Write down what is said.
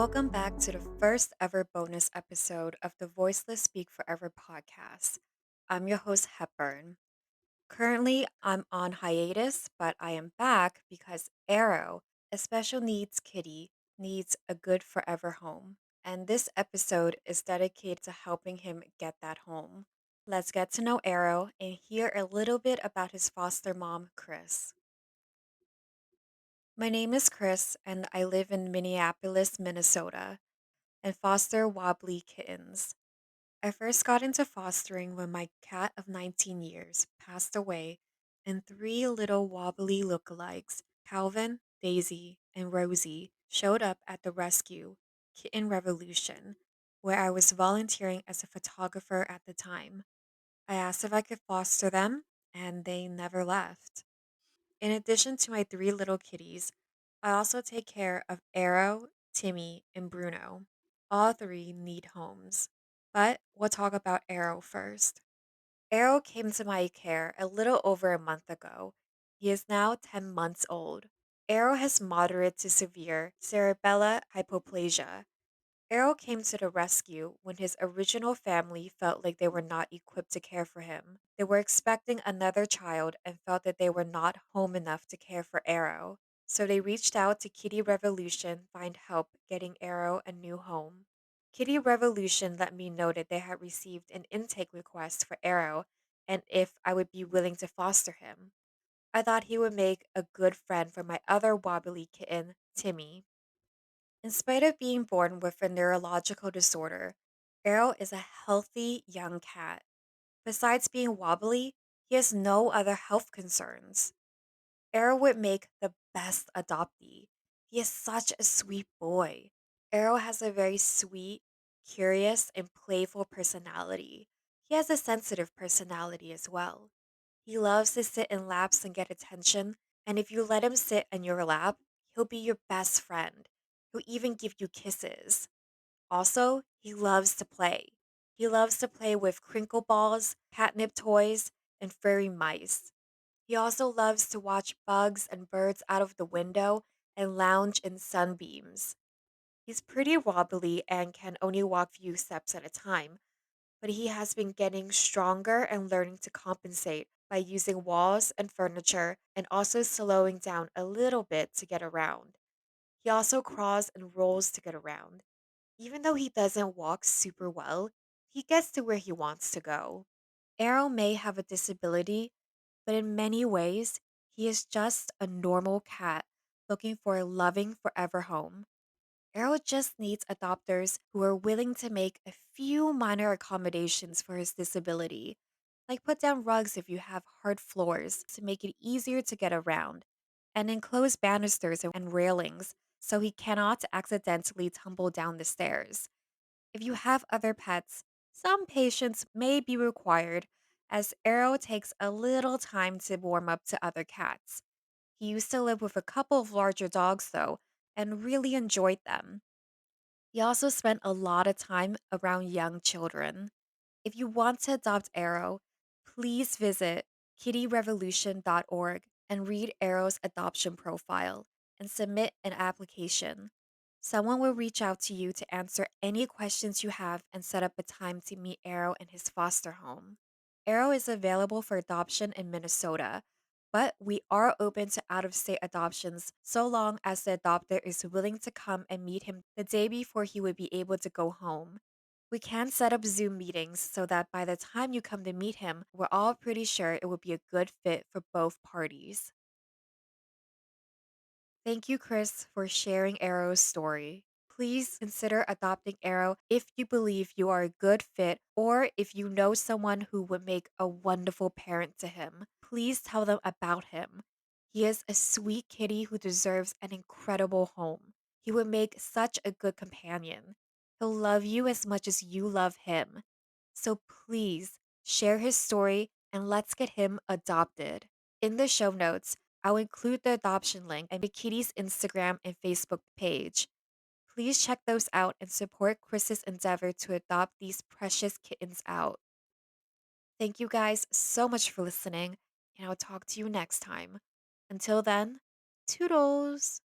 Welcome back to the first ever bonus episode of the Voiceless Speak Forever podcast. I'm your host, Hepburn. Currently, I'm on hiatus, but I am back because Arrow, a special needs kitty, needs a good forever home. And this episode is dedicated to helping him get that home. Let's get to know Arrow and hear a little bit about his foster mom, Chris. My name is Chris, and I live in Minneapolis, Minnesota, and foster wobbly kittens. I first got into fostering when my cat of 19 years passed away, and three little wobbly lookalikes, Calvin, Daisy, and Rosie, showed up at the rescue, Kitten Revolution, where I was volunteering as a photographer at the time. I asked if I could foster them, and they never left. In addition to my three little kitties, I also take care of Arrow, Timmy, and Bruno. All three need homes. But we'll talk about Arrow first. Arrow came to my care a little over a month ago. He is now 10 months old. Arrow has moderate to severe cerebellar hypoplasia. Arrow came to the rescue when his original family felt like they were not equipped to care for him. They were expecting another child and felt that they were not home enough to care for Arrow. So they reached out to Kitty Revolution to find help getting Arrow a new home. Kitty Revolution let me know that they had received an intake request for Arrow and if I would be willing to foster him. I thought he would make a good friend for my other wobbly kitten, Timmy. In spite of being born with a neurological disorder, Arrow is a healthy young cat. Besides being wobbly, he has no other health concerns. Arrow would make the best adoptee. He is such a sweet boy. Arrow has a very sweet, curious, and playful personality. He has a sensitive personality as well. He loves to sit in laps and get attention, and if you let him sit in your lap, he'll be your best friend. He'll even give you kisses. Also, he loves to play. He loves to play with crinkle balls, catnip toys, and furry mice. He also loves to watch bugs and birds out of the window and lounge in sunbeams. He's pretty wobbly and can only walk few steps at a time, but he has been getting stronger and learning to compensate by using walls and furniture and also slowing down a little bit to get around. He also crawls and rolls to get around. Even though he doesn't walk super well, he gets to where he wants to go. Arrow may have a disability, but in many ways, he is just a normal cat looking for a loving forever home. Arrow just needs adopters who are willing to make a few minor accommodations for his disability, like put down rugs if you have hard floors to make it easier to get around, and enclose banisters and railings so he cannot accidentally tumble down the stairs. If you have other pets, some patience may be required as Arrow takes a little time to warm up to other cats. He used to live with a couple of larger dogs, though, and really enjoyed them. He also spent a lot of time around young children. If you want to adopt Arrow, please visit kittyrevolution.org and read Arrow's adoption profile and submit an application. Someone will reach out to you to answer any questions you have and set up a time to meet Arrow in his foster home. Arrow is available for adoption in Minnesota, but we are open to out of state adoptions so long as the adopter is willing to come and meet him the day before he would be able to go home. We can set up Zoom meetings so that by the time you come to meet him, we're all pretty sure it would be a good fit for both parties. Thank you, Chris, for sharing Arrow's story. Please consider adopting Arrow if you believe you are a good fit or if you know someone who would make a wonderful parent to him. Please tell them about him. He is a sweet kitty who deserves an incredible home. He would make such a good companion. He'll love you as much as you love him. So please share his story and let's get him adopted. In the show notes, I'll include the adoption link and the kitty's Instagram and Facebook page. Please check those out and support Chris's endeavor to adopt these precious kittens out. Thank you guys so much for listening, and I'll talk to you next time. Until then, toodles!